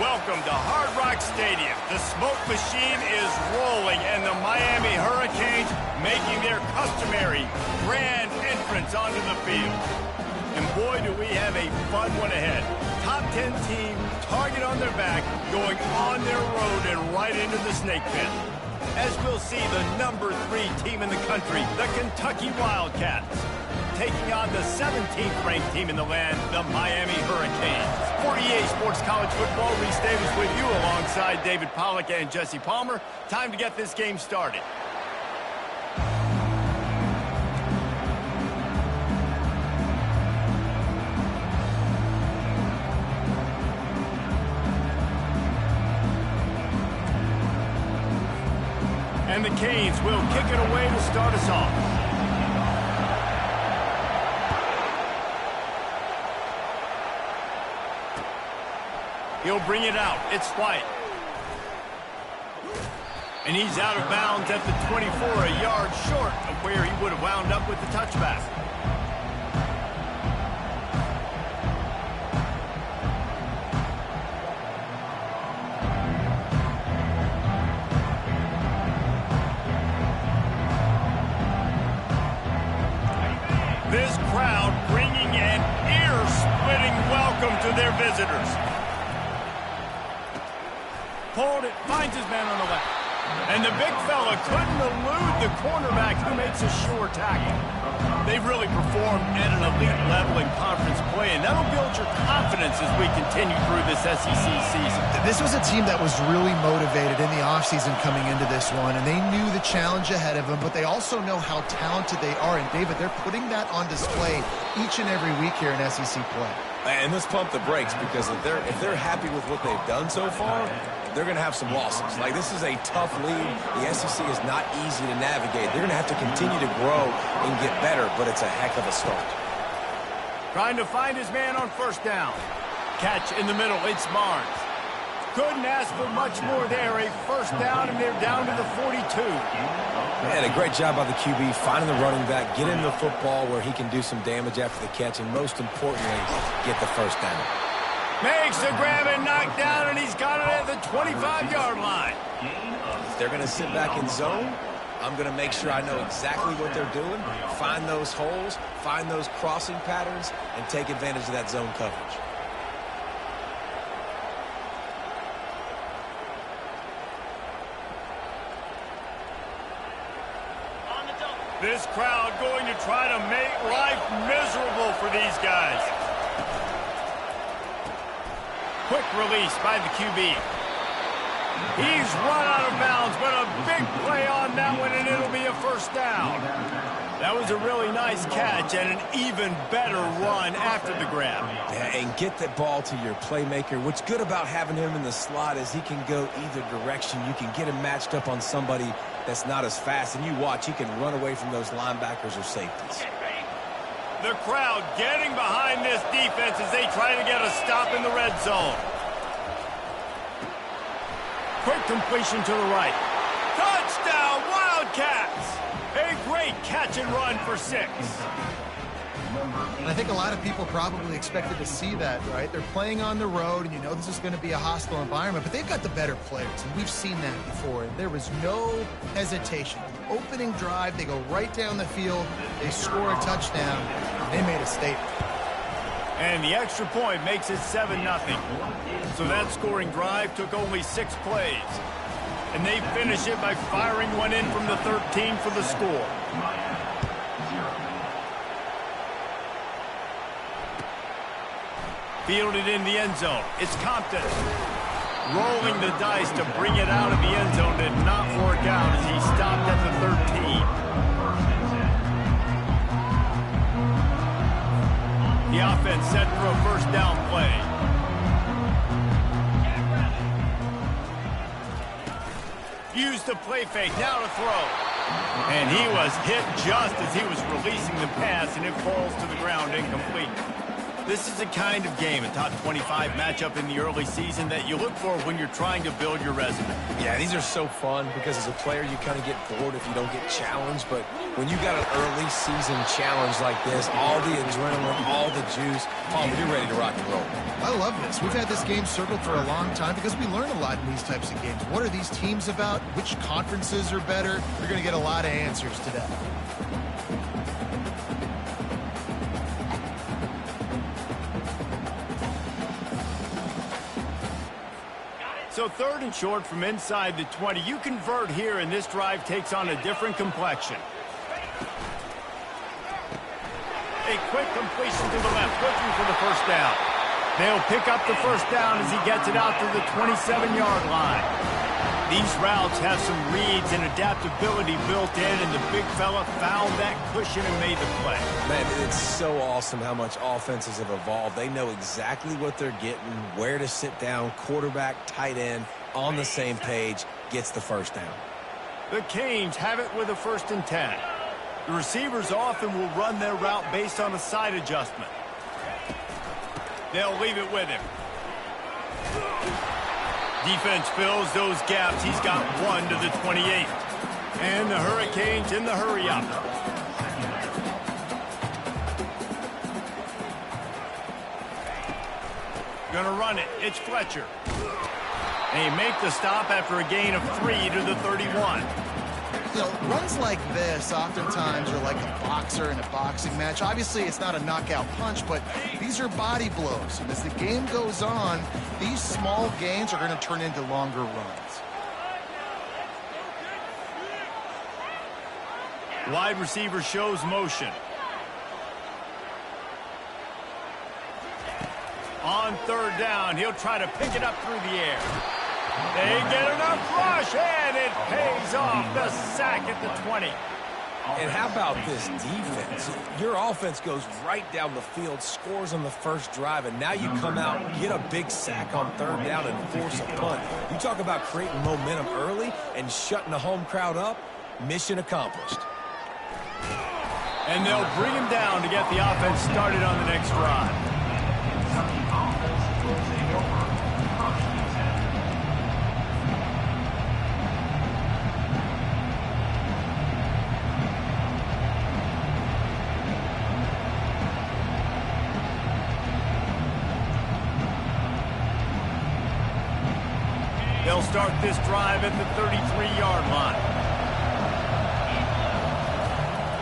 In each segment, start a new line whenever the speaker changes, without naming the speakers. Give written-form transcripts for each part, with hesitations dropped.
Welcome to Hard Rock Stadium. The smoke machine is rolling, and the Miami Hurricanes making their customary grand entrance onto the field. And boy, do we have a fun one ahead. Top 10 team, target on their back, going on their road and right into the snake pit. As we'll see, the number 3 team in the country, the Kentucky Wildcats, taking on the 17th ranked team in the land, the Miami Hurricanes. For EA Sports College Football, Reese Davis with you alongside David Pollack and Jesse Palmer. Time to get this game started. And the Canes will kick it away to start us off. He'll bring it out. It's White. And he's out of bounds at the 24, a yard short of where he would have wound up with the touchback. This crowd bringing an ear-splitting welcome to their visitors. Pulled it, finds his man on the left. And the big fella couldn't elude the cornerback who makes a sure tackle. They've really performed at an elite level in conference play, and that'll build your confidence as we continue through this SEC season.
This was a team that was really motivated in the offseason coming into this one, and they knew the challenge ahead of them, but they also know how talented they are. And, David, they're putting that on display each and every week here in SEC play.
And let's pump the brakes, because if they're happy with what they've done so far, they're going to have some losses. Like, this is a tough league. The SEC is not easy to navigate. They're going to have to continue to grow and get better, but it's a heck of a start.
Trying to find his man on first down. Catch in the middle. It's Barnes. Couldn't ask for much more there. A first down, and they're down to the 42.
Man, a great job by the QB, finding the running back, get him the football where he can do some damage after the catch, and most importantly, get the first down.
Makes the grab and knock down, and he's got it at the 25-yard line.
If they're going to sit back in zone, I'm going to make sure I know exactly what they're doing, find those holes, find those crossing patterns, and take advantage of that zone coverage.
This crowd going to try to make life miserable for these guys. Quick release by the QB. He's run out of bounds, but a big play on that one, and it'll be a first down. That was a really nice catch and an even better run after the grab.
Yeah, and get that ball to your playmaker. What's good about having him in the slot is he can go either direction. You can get him matched up on somebody that's not as fast, and you watch, he can run away from those linebackers or safeties.
The crowd getting behind this defense as they try to get a stop in the red zone. Quick completion to the right. Touchdown, Wildcats! A great catch and run for 6.
And I think a lot of people probably expected to see that, right? They're playing on the road, and you know this is going to be a hostile environment, but they've got the better players, and we've seen that before. And there was no hesitation. Opening drive, they go right down the field, they score a touchdown, and they made a statement.
And the extra point makes it 7-0. So that scoring drive took only 6 plays. And they finish it by firing one in from the 13 for the score. Fielded in the end zone. It's Compton. Rolling the dice to bring it out of the end zone did not work out as he stopped at the 13. The offense set for a first down play. Used the play fake, now to throw. And he was hit just as he was releasing the pass, and it falls to the ground incomplete. This is the kind of game, a top 25 matchup in the early season, that you look for when you're trying to build your resume.
Yeah, these are so fun because as a player, you kind of get bored if you don't get challenged. But when you got an early season challenge like this, all the adrenaline, all the juice, you're ready to rock and roll.
I love this. We've had this game circled for a long time because we learn a lot in these types of games. What are these teams about? Which conferences are better? You're going to get a lot of answers today.
So 3rd and short from inside the 20. You convert here, and this drive takes on a different complexion. A quick completion to the left, looking for the first down. They'll pick up the first down as he gets it out to the 27-yard line. These routes have some reads and adaptability built in, and the big fella found that cushion and made the play.
Man, it's so awesome how much offenses have evolved. They know exactly what they're getting, where to sit down, quarterback, tight end, on the same page, gets the first down.
The Canes have it with a 1st and 10. The receivers often will run their route based on a side adjustment. They'll leave it with him. Defense fills those gaps. He's got 1 to the 28. And the Hurricanes in the hurry-up. Gonna run it. It's Fletcher. And he make the stop after a gain of 3 to the 31.
You know, runs like this oftentimes are like a boxer in a boxing match. Obviously, it's not a knockout punch, but these are body blows. And as the game goes on, these small gains are going to turn into longer runs.
Wide receiver shows motion. On 3rd down, he'll try to pick it up through the air. They get enough rush, and it pays off. The sack at the 20.
And how about this defense? Your offense goes right down the field, scores on the first drive, and now you come out, get a big sack on 3rd down, and force a punt. You talk about creating momentum early and shutting the home crowd up. Mission accomplished.
And they'll bring him down to get the offense started on the next drive. They'll start this drive at the 33-yard line.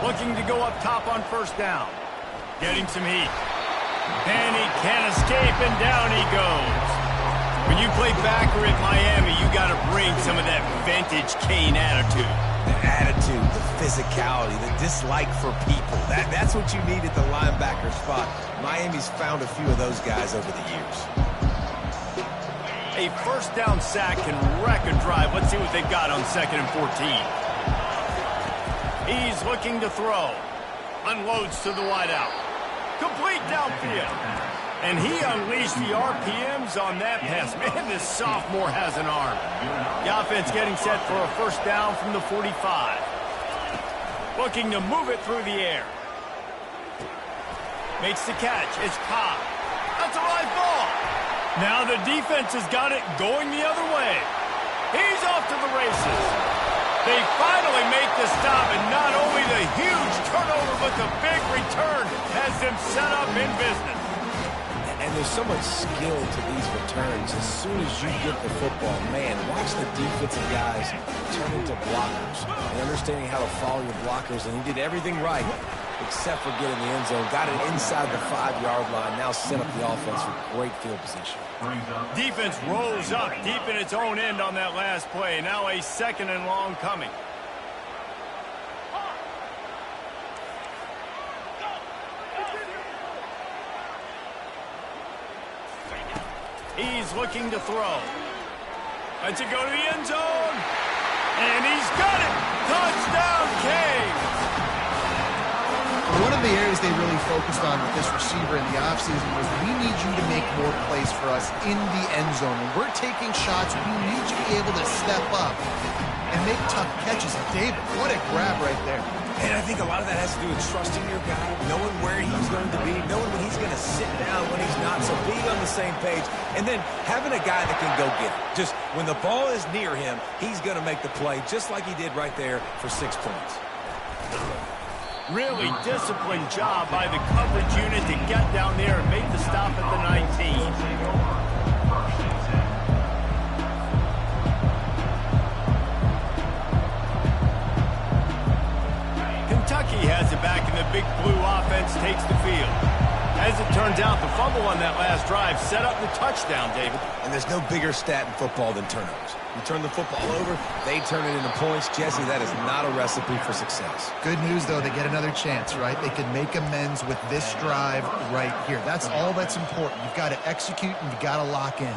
Looking to go up top on 1st down. Getting some heat. And he can't escape, and down he goes. When you play backer at Miami, you got to bring some of that vintage Kane attitude.
The attitude, the physicality, the dislike for people. That's what you need at the linebacker spot. Miami's found a few of those guys over the years.
A 1st down sack can wreck a drive. Let's see what they've got on 2nd and 14. He's looking to throw. Unloads to the wideout. Complete downfield. And he unleashed the RPMs on that pass. Man, this sophomore has an arm. The offense getting set for a 1st down from the 45. Looking to move it through the air. Makes the catch. It's Cobb. That's a live ball. Now the defense has got it going the other way. He's off to the races. They finally make the stop, and not only the huge turnover, but the big return has them set up in business.
And there's so much skill to these returns. As soon as you get the football, man, watch the defensive guys turn into blockers and understanding how to follow your blockers. And he did everything right except for getting the end zone. Got it inside the 5-yard line. Now set up the offense for great field position.
Defense rolls up deep in its own end on that last play. Now a 2nd and long coming. He's looking to throw. Lets it go to the end zone. And he's got it. Touchdown, Canes.
One of the areas they really focused on with this receiver in the offseason was, we need you to make more plays for us in the end zone. When we're taking shots, we need you to be able to step up and make tough catches. And David, what a grab right there.
And I think a lot of that has to do with trusting your guy, knowing where he's going to be, knowing when he's going to sit down, when he's not, so being on the same page, and then having a guy that can go get it. Just when the ball is near him, he's going to make the play, just like he did right there for 6 points.
Really disciplined job by the coverage unit to get down there and make the stop at the 19. Kentucky has it back, and the big blue offense takes the field. As it turns out, the fumble on that last drive set up the touchdown, David.
And there's no bigger stat in football than turnovers. You turn the football over, they turn it into points. Jesse, that is not a recipe for success.
Good news, though, they get another chance, right? They can make amends with this drive right here. That's all that's important. You've got to execute, and you've got to lock in.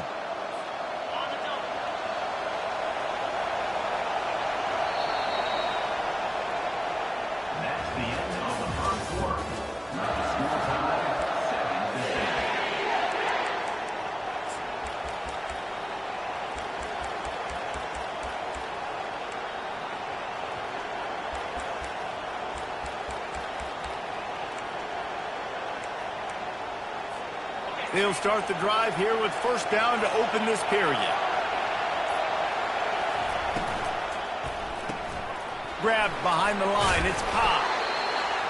They'll start the drive here with first down to open this period. Grabbed behind the line. It's Cobb.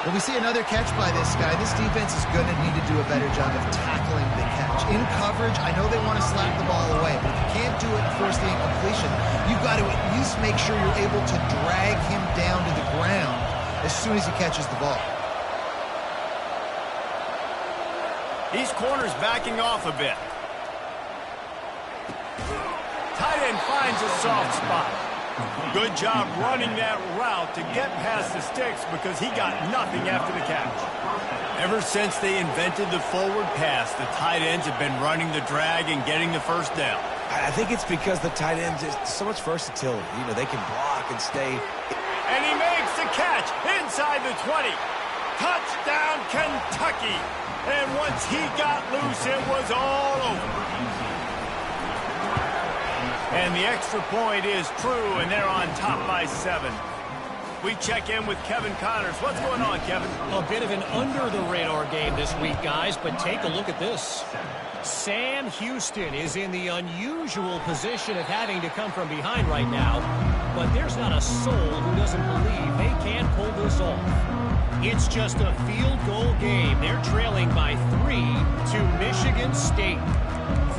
Well, we see another catch by this guy. This defense is going to need to do a better job of tackling the catch. In coverage, I know they want to slap the ball away, but if you can't do it and force the incompletion, you've got to at least make sure you're able to drag him down to the ground as soon as he catches the ball.
These corners backing off a bit. Tight end finds a soft spot. Good job running that route to get past the sticks because he got nothing after the catch. Ever since they invented the forward pass, the tight ends have been running the drag and getting the first down.
I think it's because the tight ends is so much versatility. You know, they can block and stay.
And he makes the catch inside the 20. Touchdown, Kentucky. And once he got loose, it was all over. And the extra point is true, and they're on top by 7. We check in with Kevin Connors. What's going on, Kevin?
A bit of an under-the-radar game this week, guys, but take a look at this. Sam Houston is in the unusual position of having to come from behind right now, but there's not a soul who doesn't believe they can pull this off. It's just a field goal game. They're trailing by 3 to Michigan State.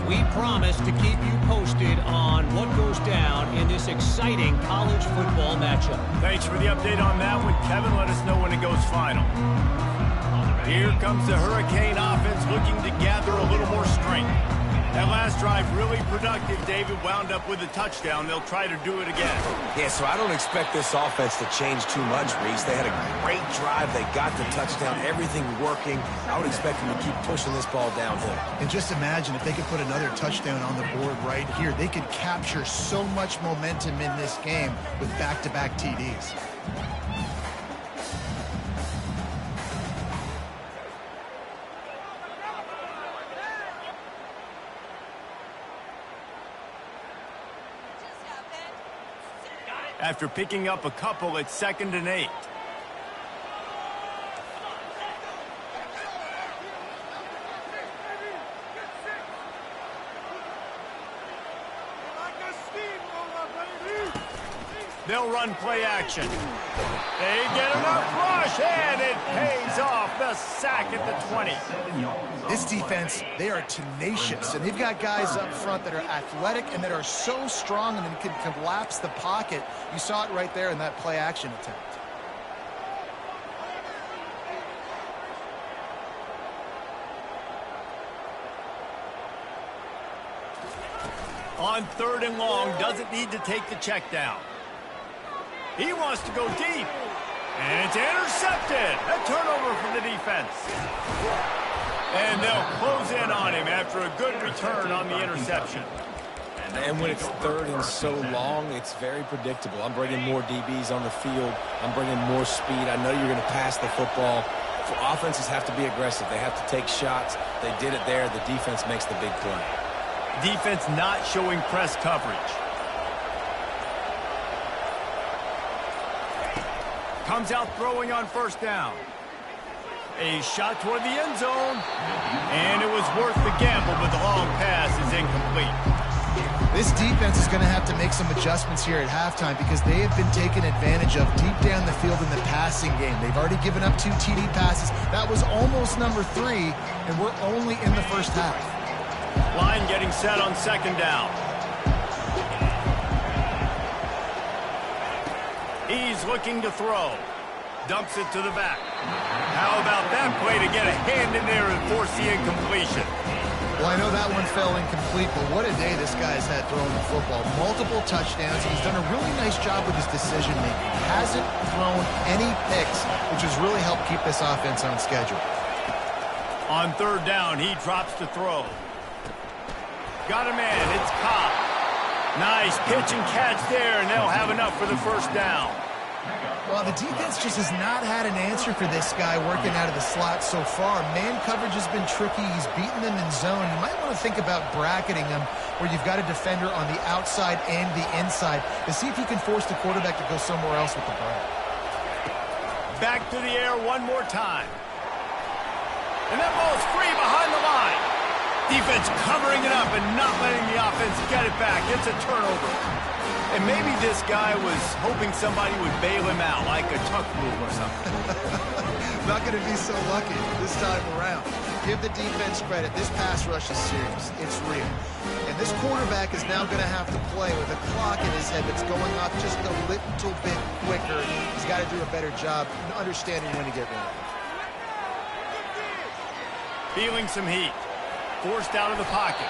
We promise to keep you posted on what goes down in this exciting college football matchup.
Thanks for the update on that one, Kevin. Let us know when it goes final. Here comes the Hurricane offense looking to gather a little more strength. That last drive really productive. David wound up with a touchdown. They'll try to do it again.
Yeah, so I don't expect this offense to change too much, Reese. They had a great drive. They got the touchdown. Everything working. I would expect them to keep pushing this ball downhill.
And just imagine if they could put another touchdown on the board right here. They could capture so much momentum in this game with back-to-back TDs.
After picking up a couple, it's 2nd and 8. They'll run play action. They get enough rush, and it pays off. The sack at the 20.
This defense, they are tenacious, and they've got guys up front that are athletic and that are so strong and can collapse the pocket. You saw it right there in that play action attempt.
On 3rd and long, doesn't need to take the check down. He wants to go deep. And it's intercepted. A turnover for the defense. And they'll close in on him after a good return on the interception.
And when it's 3rd and so long, it's very predictable. I'm bringing more DBs on the field. I'm bringing more speed. I know you're going to pass the football. So offenses have to be aggressive. They have to take shots. They did it there. The defense makes the big play.
Defense not showing press coverage. comes out throwing on first down. A shot toward the end zone. And it was worth the gamble, but the long pass is incomplete.
This defense is going to have to make some adjustments here at halftime because they have been taken advantage of deep down the field in the passing game. They've already given up 2 TD passes. That was almost number 3, and we're only in the first half.
Line getting set on second down. He's looking to throw. Dumps it to the back. How about that play to get a hand in there and force the incompletion?
Well, I know that one fell incomplete, but what a day this guy's had throwing the football. Multiple touchdowns. He's done a really nice job with his decision-making. Hasn't thrown any picks, which has really helped keep this offense on schedule.
On third down, he drops to throw. Got a man. It's Cobb. Nice pitch and catch there, and they'll have enough for the first down.
Well, the defense just has not had an answer for this guy working out of the slot so far. Man coverage has been tricky. He's beaten them in zone. You might want to think about bracketing them where you've got a defender on the outside and the inside to see if you can force the quarterback to go somewhere else with the ball.
Back to the air one more time. And that ball's free behind the line. Defense covering it up and not letting the offense get it back. It's a turnover. And maybe this guy was hoping somebody would bail him out, like a tuck move or something.
Not going to be so lucky this time around. Give the defense credit. This pass rush is serious. It's real. And this quarterback is now going to have to play with a clock in his head that's going up just a little bit quicker. He's got to do a better job understanding when to get ready.
Feeling some heat. Forced out of the pocket.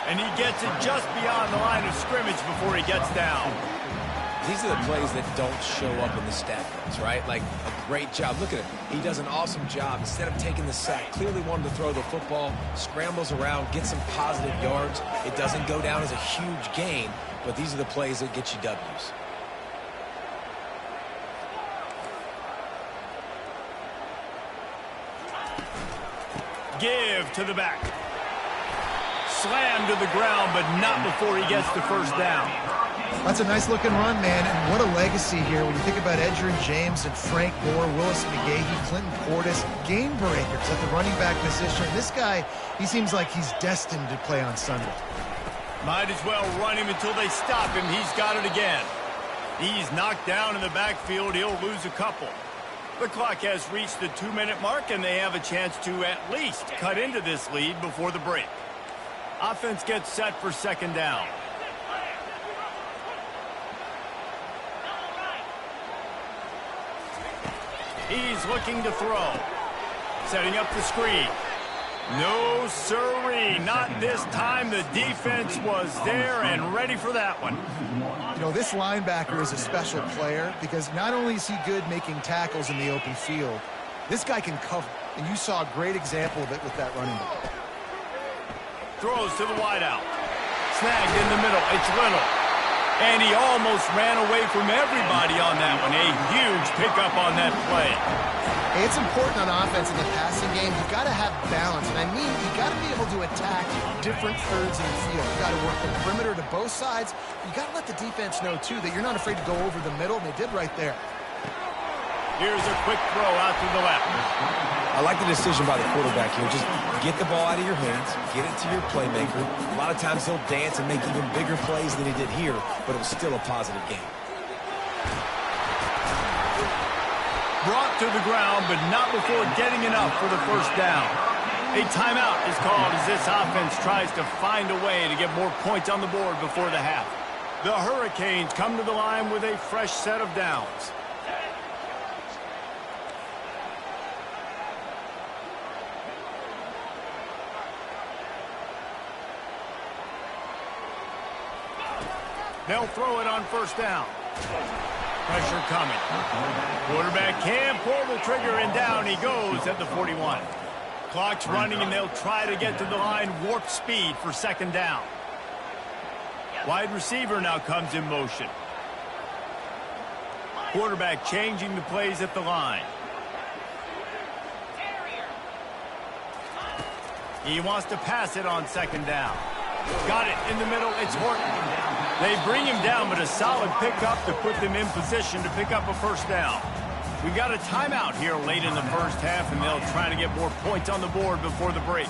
And he gets it just beyond the line of scrimmage before he gets down.
These are the plays that don't show up in the stat books, right? Like a great job. Look at him. He does an awesome job. Instead of taking the sack, clearly wanted to throw the football, scrambles around, gets some positive yards. It doesn't go down as a huge gain, but these are the plays that get you W's.
Give to the back. Slammed to the ground, but not before he gets the first down.
That's a nice-looking run, man, and what a legacy here. When you think about Edgerrin James and Frank Gore, Willis McGahee, Clinton Portis, game breakers at the running back position. This guy, he seems like he's destined to play on Sunday.
Might as well run him until they stop him. He's got it again. He's knocked down in the backfield. He'll lose a couple. The clock has reached the 2-minute mark, and they have a chance to at least cut into this lead before the break. Offense gets set for second down. He's looking to throw. Setting up the screen. No sirree, not this time. The defense was there and ready for that one.
You know, this linebacker is a special player because not only is he good making tackles in the open field, this guy can cover. And you saw a great example of it with that running back.
Throws to the wideout. Snagged in the middle. It's Little. And he almost ran away from everybody on that one. A huge pickup on that play.
Hey, it's important on offense in the passing game. You've got to have balance. And I mean, you've got to be able to attack different thirds in the field. You've got to work the perimeter to both sides. You've got to let the defense know, too, that you're not afraid to go over the middle. And they did right there.
Here's a quick throw out to the left.
I like the decision by the quarterback here. Just get the ball out of your hands, get it to your playmaker. A lot of times he'll dance and make even bigger plays than he did here, but it was still a positive game.
Brought to the ground, but not before getting enough for the first down. A timeout is called as this offense tries to find a way to get more points on the board before the half. The Hurricanes come to the line with a fresh set of downs. They'll throw it on first down. Pressure coming. Quarterback can't pull the trigger, and down he goes at the 41. Clock's running, and they'll try to get to the line warp speed for second down. Wide receiver now comes in motion. Quarterback changing the plays at the line. He wants to pass it on second down. Got it in the middle. It's Horton. They bring him down, but a solid pickup to put them in position to pick up a first down. We got a timeout here late in the first half, and they'll try to get more points on the board before the break.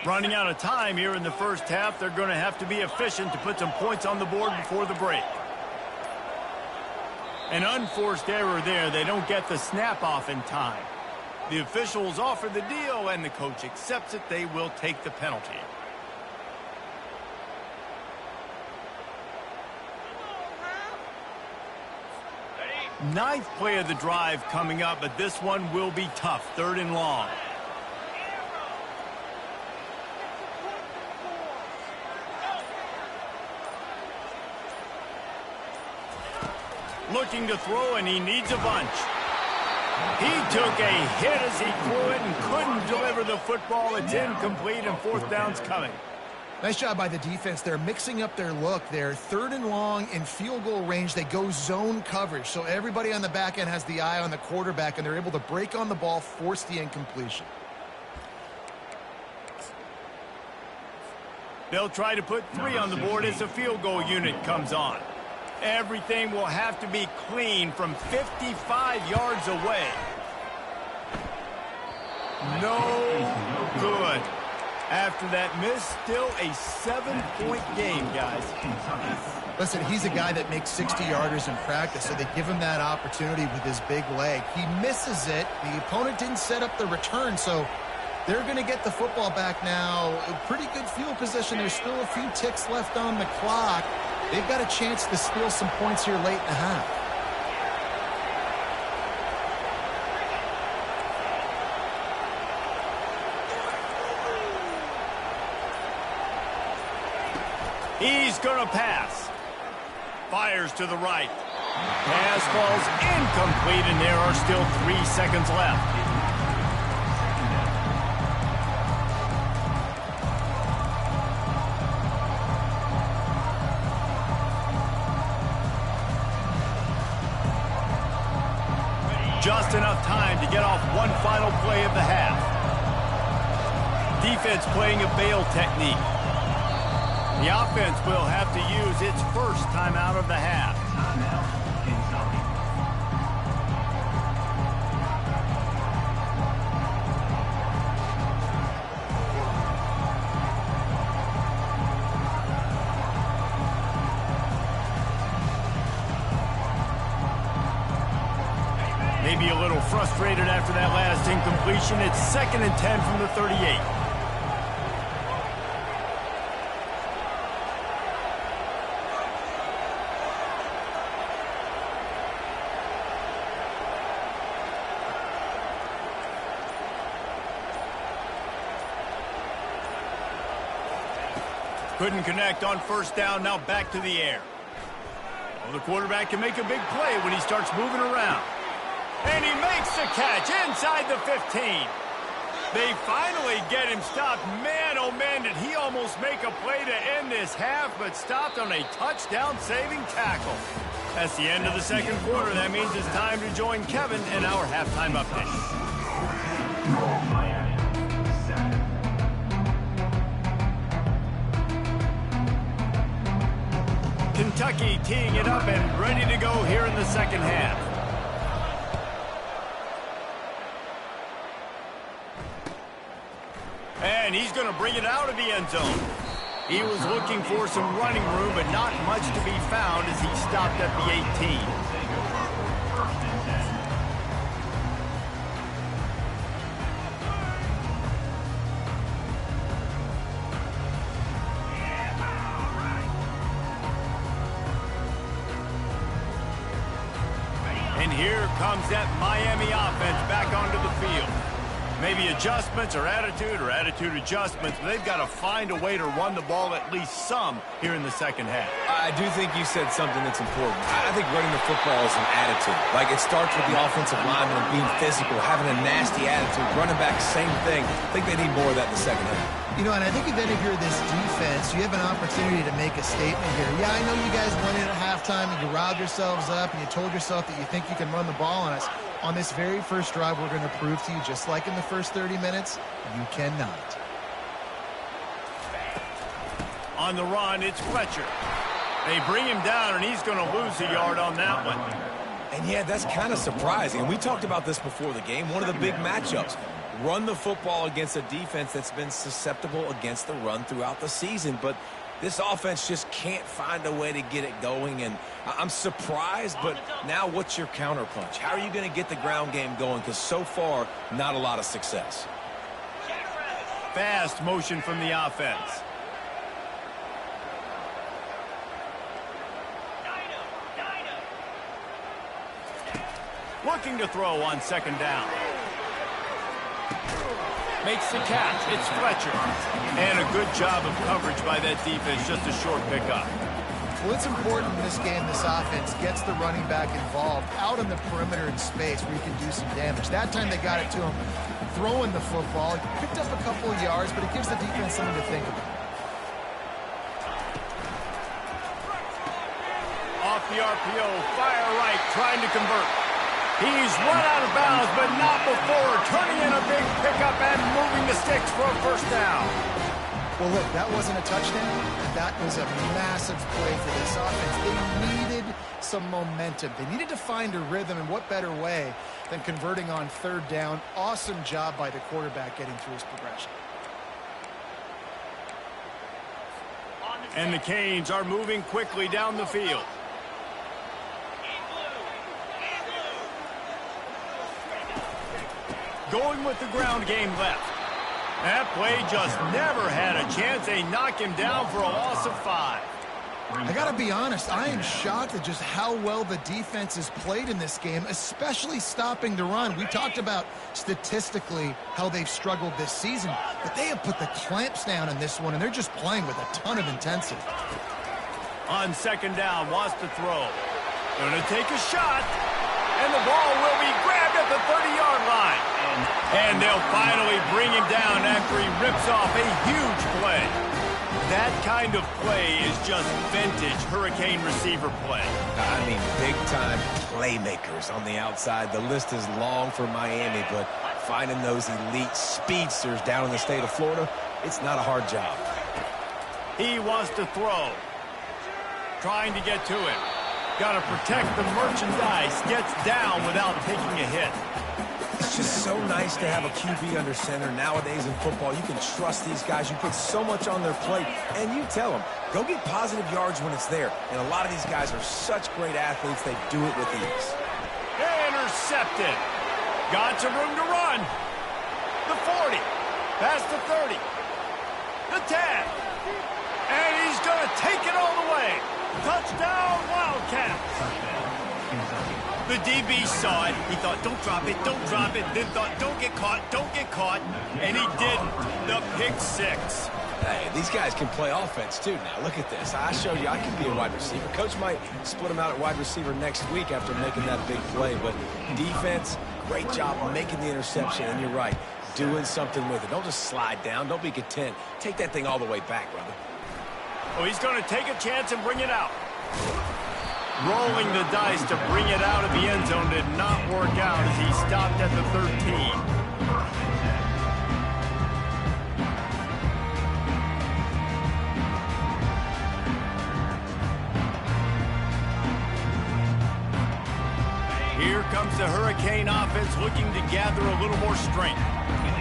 Running out of time here in the first half. They're going to have to be efficient to put some points on the board before the break. An unforced error there. They don't get the snap off in time. The officials offer the deal, and the coach accepts it. They will take the penalty. Ninth play of the drive coming up, but this one will be tough. 3rd and long. Looking to throw, and he needs a bunch. He took a hit as he threw it and couldn't deliver the football. It's incomplete, and 4th down's coming.
Nice job by the defense. They're mixing up their look. They're 3rd and long in field goal range. They go zone coverage, so everybody on the back end has the eye on the quarterback, and they're able to break on the ball, force the incompletion.
They'll try to put 3 on the board as the field goal unit comes on. Everything will have to be clean from 55 yards away. No good. After that miss, still a 7-point game, guys.
Listen, he's a guy that makes 60-yarders in practice, so they give him that opportunity with his big leg. He misses it. The opponent didn't set up the return, so they're going to get the football back now. A pretty good field position. There's still a few ticks left on the clock. They've got a chance to steal some points here late in the half.
He's going to pass. Fires to the right. Pass falls incomplete, and there are still 3 seconds left. Just enough time to get off one final play of the half. Defense playing a bail technique. The offense will have to use its first timeout of the half. Maybe a little frustrated after that last incompletion. It's 2nd and 10 from the 38. Couldn't connect on 1st down. Now back to the air. Well, the quarterback can make a big play when he starts moving around. And he makes the catch inside the 15. They finally get him stopped. Man, oh man, did he almost make a play to end this half, but stopped on a touchdown-saving tackle. That's the end of the 2nd quarter. That means it's time to join Kevin in our halftime update. Kentucky teeing it up and ready to go here in the 2nd half. And he's going to bring it out of the end zone. He was looking for some running room, but not much to be found as he stopped at the 18. And here comes that Miami offense back onto the field. Maybe adjustments or attitude adjustments, but they've got to find a way to run the ball at least some here in the 2nd half.
I do think you said something that's important. I think running the football is an attitude. Like, it starts with the offensive lineman and being physical, having a nasty attitude. Running back, same thing. I think they need more of that in the 2nd half.
You know, and I think then if you're this defense, you have an opportunity to make a statement here. Yeah, I know you guys went in at halftime and you riled yourselves up and you told yourself that you think you can run the ball on us. On this very first drive, we're going to prove to you, just like in the first 30 minutes, you cannot.
On the run, it's Fletcher. They bring him down, and he's going to lose a yard on that one.
And yeah, that's kind of surprising. And we talked about this before the game. One of the big matchups. Run the football against a defense that's been susceptible against the run throughout the season. But this offense just can't find a way to get it going. And I'm surprised, but now what's your counterpunch? How are you going to get the ground game going? Because so far, not a lot of success.
Fast motion from the offense. Looking to throw on second down. Makes the catch. It's Fletcher. And a good job of coverage by that defense. Just a short pickup.
Well, it's important in this game this offense gets the running back involved out on the perimeter in space where you can do some damage. That time they got it to him throwing the football. He picked up a couple of yards, but it gives the defense something to think about.
Off the RPO, fire right, trying to convert. He's run out of bounds, but not before turning in a big pickup and moving the sticks for a first down.
Well, look, that wasn't a touchdown. That was a massive play for this offense. They needed some momentum. They needed to find a rhythm, and what better way than converting on third down. Awesome job by the quarterback getting through his progression.
And the Canes are moving quickly down the field. Going with the ground game left. That play just never had a chance. They knock him down for a loss of 5.
I got to be honest, I am shocked at just how well the defense has played in this game, especially stopping the run. We talked about statistically how they've struggled this season, but they have put the clamps down in this one, and they're just playing with a ton of intensity.
On second down, wants to throw. Going to take a shot, and the ball will be grabbed at the 30-yard line. And they'll finally bring him down after he rips off a huge play. That kind of play is just vintage Hurricane receiver play.
I mean, big-time playmakers on the outside. The list is long for Miami, but finding those elite speedsters down in the state of Florida, it's not a hard job.
He wants to throw. Trying to get to him. Got to protect the merchandise. Gets down without taking a hit.
It's just so nice to have a QB under center. Nowadays in football, you can trust these guys. You put so much on their plate, and you tell them, go get positive yards when it's there. And a lot of these guys are such great athletes, they do it with ease.
Intercepted. Got some room to run. The 40. Past the 30. The 10. And he's going to take it all the way. Touchdown, Wildcats. The DB saw it. He thought, don't drop it, don't drop it. Then thought, don't get caught, don't get caught. And he didn't. The pick 6.
Hey, these guys can play offense, too. Now, look at this. I showed you I can be a wide receiver. Coach might split him out at wide receiver next week after making that big play. But defense, great job making the interception. And you're right, doing something with it. Don't just slide down. Don't be content. Take that thing all the way back, brother.
Oh, he's going to take a chance and bring it out. Rolling the dice to bring it out of the end zone did not work out as he stopped at the 13. Here comes the Hurricane offense looking to gather a little more strength.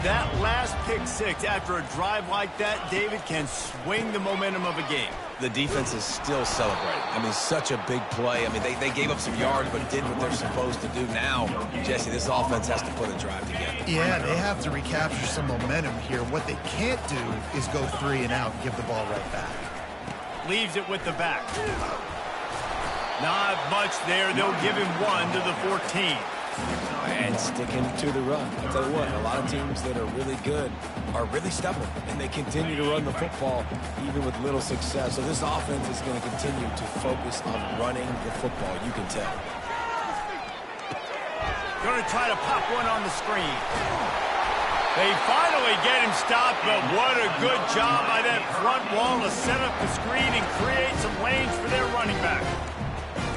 That last pick 6 after a drive like that, David, can swing the momentum of a game.
The defense is still celebrating. I mean, such a big play. I mean, they gave up some yards, but did what they're supposed to do. Now, Jesse, this offense has to put a drive together.
Yeah, they have to recapture some momentum here. What they can't do is go 3 and out and give the ball right back.
Leaves it with the back. Not much there. They'll give him 1 to the 14.
And sticking to the run. I'll tell you what, a lot of teams that are really good are really stubborn, and they continue to run the football even with little success. So this offense is going to continue to focus on running the football, you can tell.
Going to try to pop one on the screen. They finally get him stopped, but what a good job by that front wall to set up the screen and create some lanes for their running back.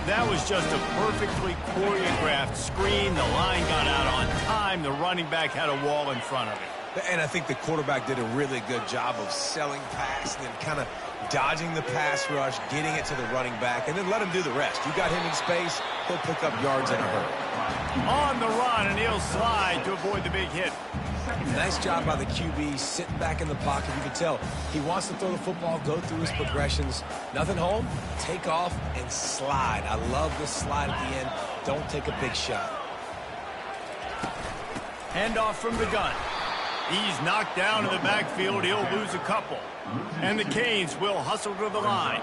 That was just a perfectly choreographed screen. The line got out on time. The running back had a wall in front of it.
And I think the quarterback did a really good job of selling pass and then kind of dodging the pass rush, getting it to the running back, and then let him do the rest. You got him in space, he'll pick up yards in a hurry.
On the run, and he'll slide to avoid the big hit.
Nice job by the QB, sitting back in the pocket. You can tell he wants to throw the football, go through his progressions. Nothing home, take off, and slide. I love this slide at the end. Don't take a big shot.
Handoff from the gun. He's knocked down in the backfield. He'll lose a couple. And the Canes will hustle to the line.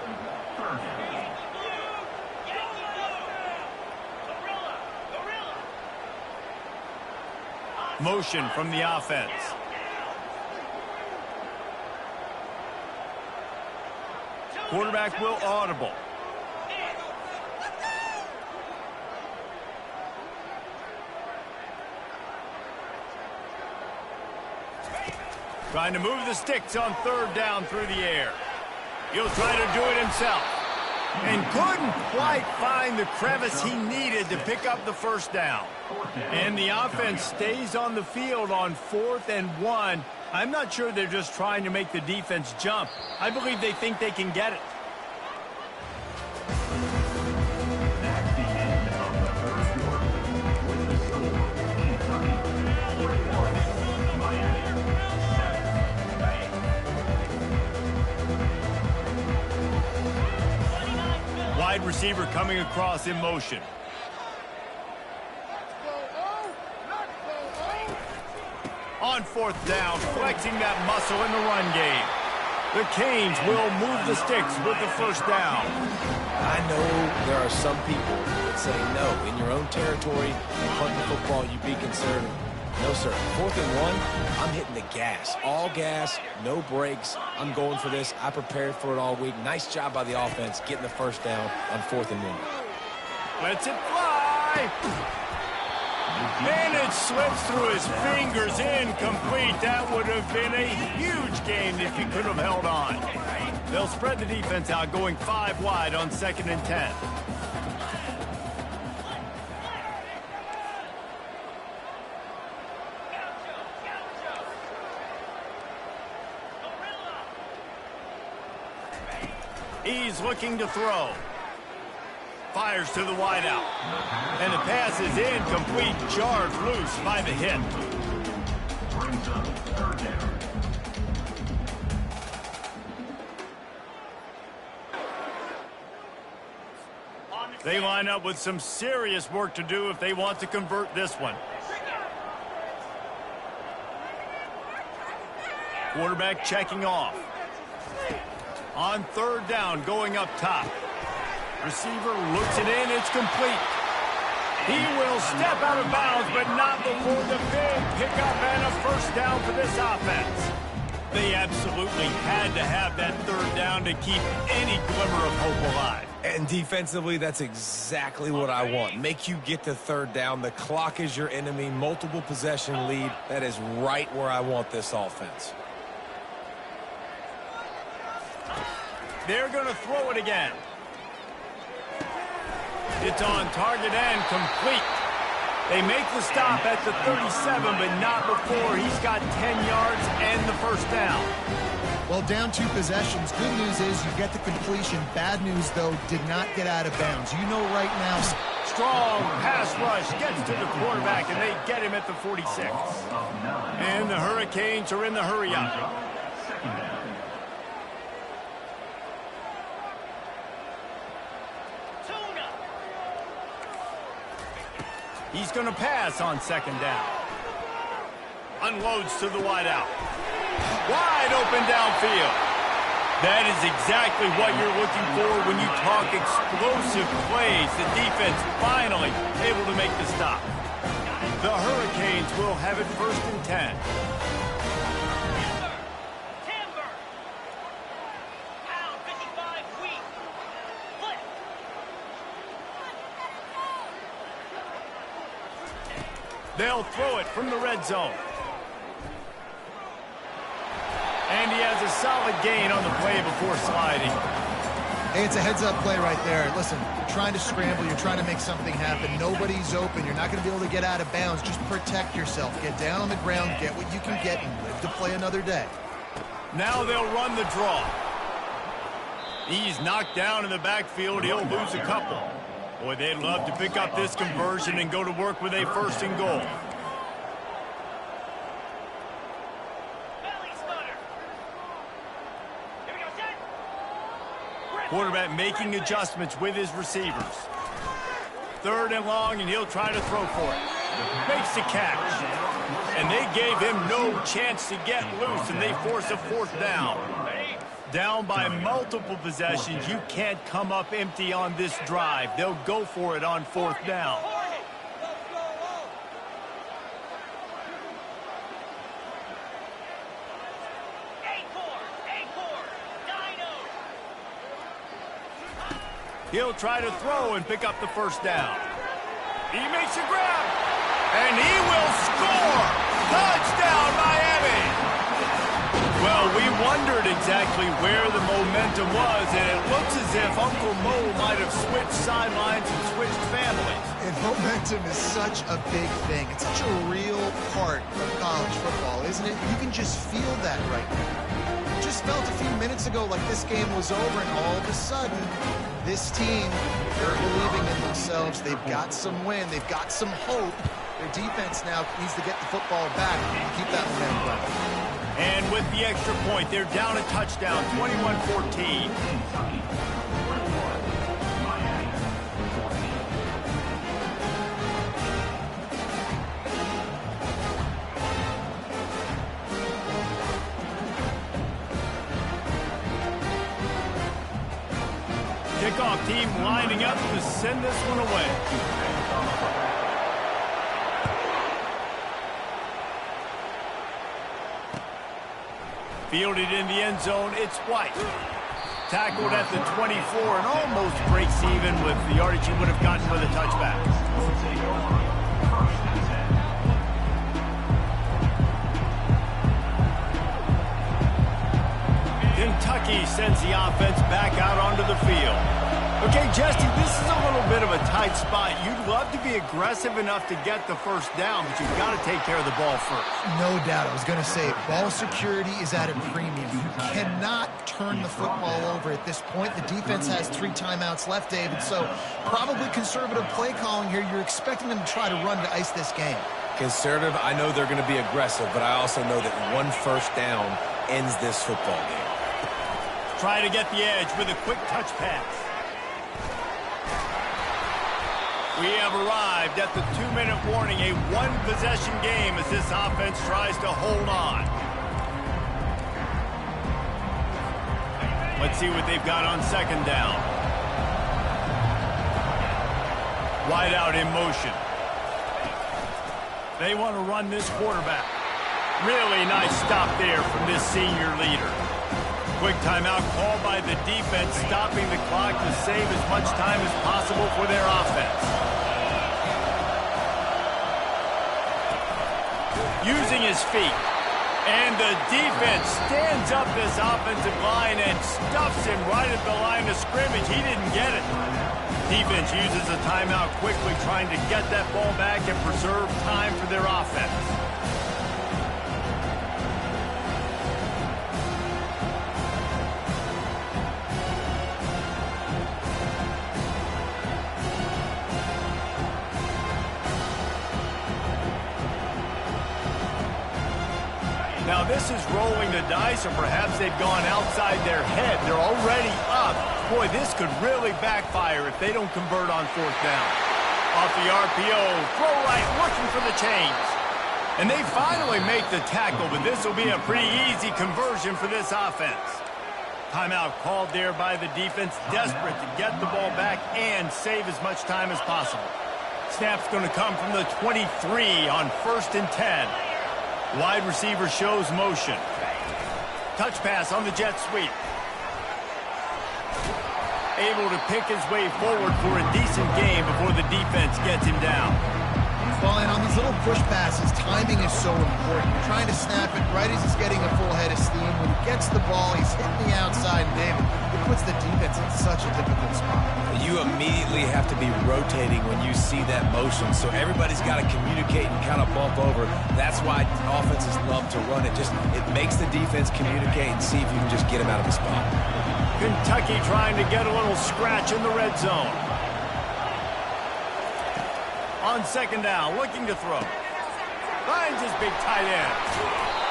Motion from the offense. Quarterback will audible. Trying to move the sticks on third down through the air. He'll try to do it himself. And couldn't quite find the crevice he needed to pick up the first down. And the offense stays on the field on 4th and 1. I'm not sure they're just trying to make the defense jump. I believe they think they can get it. Wide receiver coming across in motion. On 4th down, flexing that muscle in the run game. The Canes will move the sticks with the first down.
I know there are some people that say no. In your own territory, punting the football, you be conservative. No, sir. 4th and 1, I'm hitting the gas. All gas, no brakes. I'm going for this. I prepared for it all week. Nice job by the offense getting the first down on 4th and 1.
Lets it fly. And it slips through his fingers, incomplete. That would have been a huge gain if he could have held on. They'll spread the defense out, going 5 wide on 2nd and 10. He's looking to throw. Fires to the wideout. And the pass is incomplete, jarred loose by the hit. They line up with some serious work to do if they want to convert this one. Quarterback checking off. On 3rd down, going up top. Receiver looks it in, it's complete. He will step out of bounds, but not before the big pickup and a first down for this offense. They absolutely had to have that 3rd down to keep any glimmer of hope alive.
And defensively, that's exactly what I want. Make you get to 3rd down. The clock is your enemy. Multiple possession lead. That is right where I want this offense.
They're going to throw it again. It's on target and complete. They make the stop at the 37, but not before he's got 10 yards and the first down.
Well, down 2 possessions. Good news is you get the completion. Bad news, though, did not get out of bounds. You know right now.
Strong pass rush gets to the quarterback, and they get him at the 46. And the Hurricanes are in the hurry-up. He's going to pass on 2nd down. Unloads to the wideout. Wide open downfield. That is exactly what you're looking for when you talk explosive plays. The defense finally able to make the stop. The Hurricanes will have it 1st and 10. They'll throw it from the red zone. And he has a solid gain on the play before sliding.
Hey, it's a heads-up play right there. Listen, you're trying to scramble. You're trying to make something happen. Nobody's open. You're not going to be able to get out of bounds. Just protect yourself. Get down on the ground, get what you can get, and live to play another day.
Now they'll run the draw. He's knocked down in the backfield. He'll lose a couple. Boy, they'd love to pick up this conversion and go to work with a first and goal. Quarterback making adjustments with his receivers. Third and long, and he'll try to throw for it. Makes the catch. And they gave him no chance to get loose, and they force a fourth down. Down by multiple possessions. You can't come up empty on this drive. They'll go for it on fourth down. He'll try to throw and pick up the first down. He makes a grab, and he will score! Touchdown, Miami! Well, we wondered exactly where the momentum was, and it looks as if Uncle Mo might have switched sidelines and switched families.
And momentum is such a big thing. It's such a real part of college football, isn't it? You can just feel that right now. It just felt a few minutes ago like this game was over, and all of a sudden, this team, they're believing in themselves. They've got some win. They've got some hope. Their defense now needs to get the football back and keep that momentum going.
And with the extra point, they're down a touchdown, 21-14. Kickoff team lining up to send this one away. Fielded in the end zone, it's White. Tackled at the 24 and almost breaks even with the yardage he would have gotten with a touchback. Kentucky sends the offense back out onto the field. Okay, Jesse, this is a little bit of a tight spot. You'd love to be aggressive enough to get the first down, but you've got to take care of the ball first.
No doubt. I was going to say, ball security is at a premium. You cannot turn the football over at this point. The defense has 3 timeouts left, David, so probably conservative play calling here. You're expecting them to try to run to ice this game.
Conservative, I know they're going to be aggressive, but I also know that one first down ends this football game.
Try to get the edge with a quick touch pass. We have arrived at the 2-minute warning, a one-possession game as this offense tries to hold on. Let's see what they've got on second down. Wide out in motion. They want to run this quarterback. Really nice stop there from this senior leader. Quick timeout called by the defense, stopping the clock to save as much time as possible for their offense. Using his feet. And the defense stands up this offensive line and stuffs him right at the line of scrimmage. He didn't get it. Defense uses a timeout quickly, trying to get that ball back and preserve time for their offense. Now this is rolling the dice, or perhaps they've gone outside their head. They're already up. Boy, this could really backfire if they don't convert on fourth down. Off the RPO, throw right, looking for the change. And they finally make the tackle, but this will be a pretty easy conversion for this offense. Timeout called there by the defense, desperate to get the ball back and save as much time as possible. Snap's going to come from the 23 on 1st and 10. Wide receiver shows motion. Touch pass on the jet sweep. Able to pick his way forward for a decent game before the defense gets him down.
Well, and on these little push passes, timing is so important. You're trying to snap it right as he's getting a full head of steam. When he gets the ball, he's hitting the outside, and David, it puts the defense in such a difficult spot.
You immediately have to be rotating when you see that motion, so everybody's got to communicate and kind of bump over. That's why offenses love to run it. It makes the defense communicate and see if you can just get him out of the spot.
Kentucky trying to get a little scratch in the red zone. On second down, looking to throw. Finds his big tight end.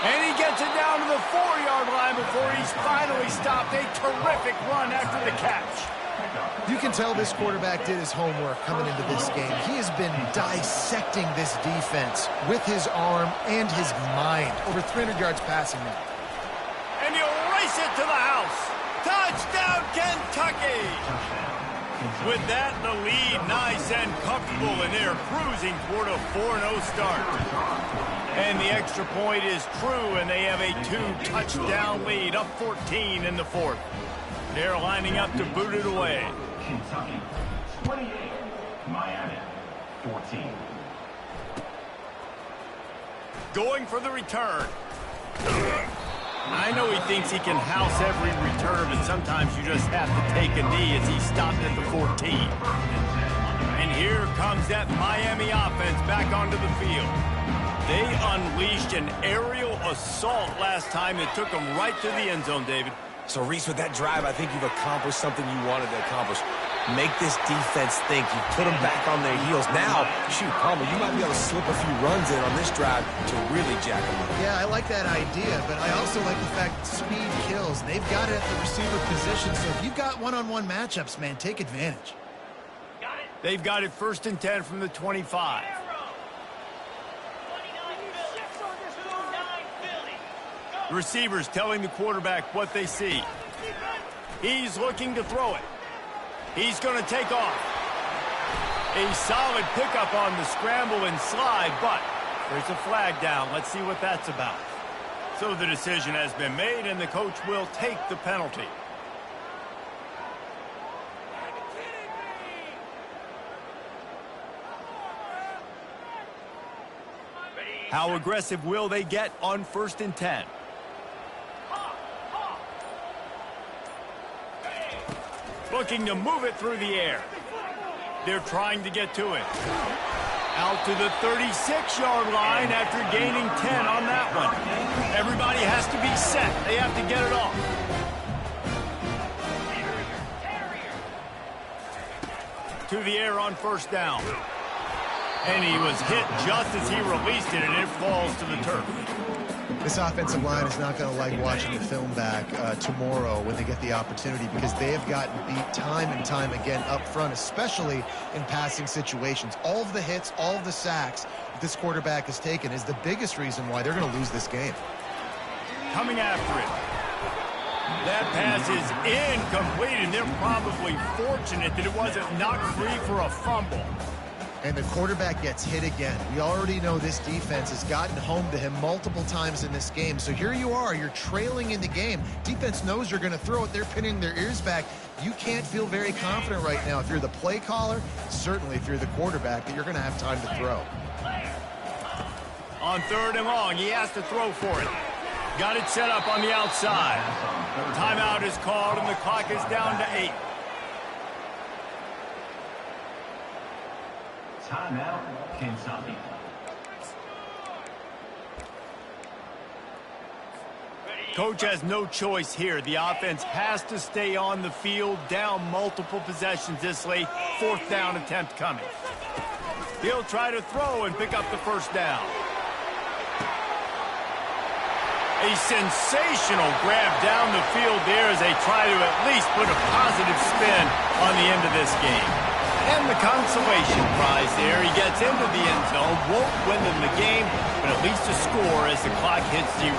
And he gets it down to the 4-yard line before he's finally stopped. A terrific run after the catch.
You can tell this quarterback did his homework coming into this game. He has been dissecting this defense with his arm and his mind. Over 300 yards passing now.
And he'll race it to the house. Touchdown, Kentucky! With that, the lead nice and comfortable, and they're cruising toward a 4-0 start. And the extra point is true, and they have a 2-touchdown lead, up 14 in the fourth. They're lining up to boot it away.
Kentucky, 28, Miami, 14.
Going for the return. I know he thinks he can house every return, but sometimes you just have to take a knee as he stopped at the 14. And here comes that Miami offense back onto the field. They unleashed an aerial assault last time that took them right to the end zone, David.
So, Reese, with that drive, I think you've accomplished something you wanted to accomplish. Make this defense think. You put them back on their heels. Now, shoot, Palmer, you might be able to slip a few runs in on this drive to really jack them up.
Yeah, I like that idea, but I also like the fact that speed kills. They've got it at the receiver position, so if you've got one-on-one matchups, man, take advantage.
They've got it 1st and 10 from the 25. The receivers telling the quarterback what they see. He's looking to throw it. He's going to take off. A solid pickup on the scramble and slide, but there's a flag down. Let's see what that's about. So the decision has been made, and the coach will take the penalty. How aggressive will they get on 1st and 10? Looking to move it through the air. They're trying to get to it. Out to the 36-yard line after gaining 10 on that one. Everybody has to be set. They have to get it off. To the air on 1st down. And he was hit just as he released it, and it falls to the turf.
This offensive line is not going to like watching the film back tomorrow when they get the opportunity, because they have gotten beat time and time again up front, especially in passing situations. All of the hits, all of the sacks that this quarterback has taken is the biggest reason why they're going to lose this game.
Coming after it. That pass is incomplete, and they're probably fortunate that it wasn't knocked free for a fumble.
And the quarterback gets hit again. We already know this defense has gotten home to him multiple times in this game. So here you are, you're trailing in the game. Defense knows you're going to throw it. They're pinning their ears back. You can't feel very confident right now if you're the play caller, certainly if you're the quarterback, that you're going to have time to throw.
On 3rd and long, he has to throw for it. Got it set up on the outside. Timeout is called, and the clock is down to 8.
Timeout, Kentucky.
Coach has no choice here. The offense has to stay on the field, down multiple possessions this late. 4th down attempt coming. He'll try to throw and pick up the 1st down. A sensational grab down the field there as they try to at least put a positive spin on the end of this game. And the consolation prize there. He gets into the end zone, won't win them the game, but at least a score as the clock hits 0.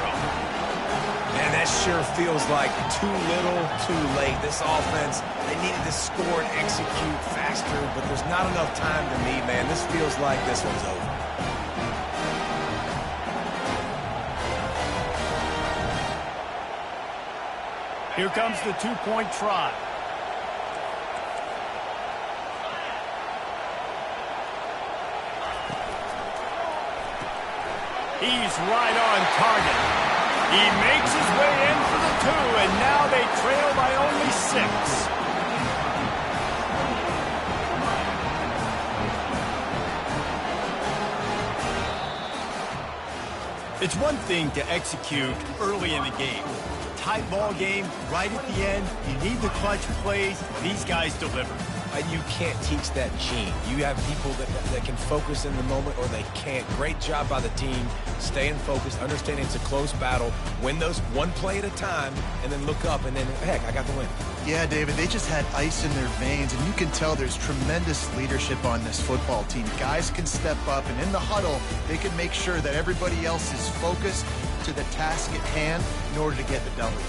Man, that sure feels like too little, too late. This offense, they needed to score and execute faster, but there's not enough time to me, man. This feels like this one's over.
Here comes the 2-point try. He's right on target. He makes his way in for the 2, and now they trail by only 6. It's one thing to execute early in the game. Tight ball game, right at the end, you need the clutch plays. These guys deliver.
You can't teach that gene. You have people that can focus in the moment or they can't. Great job by the team, staying focused, understanding it's a close battle, win those one play at a time, and then look up, and then, heck, I got the win.
Yeah, David, they just had ice in their veins, and you can tell there's tremendous leadership on this football team. Guys can step up, and in the huddle, they can make sure that everybody else is focused to the task at hand in order to get the W.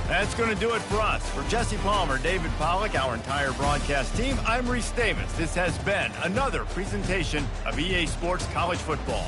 That's going to do it for us. For Jesse Palmer, David Pollack, our entire broadcast team, I'm Reese Davis. This has been another presentation of EA Sports College Football.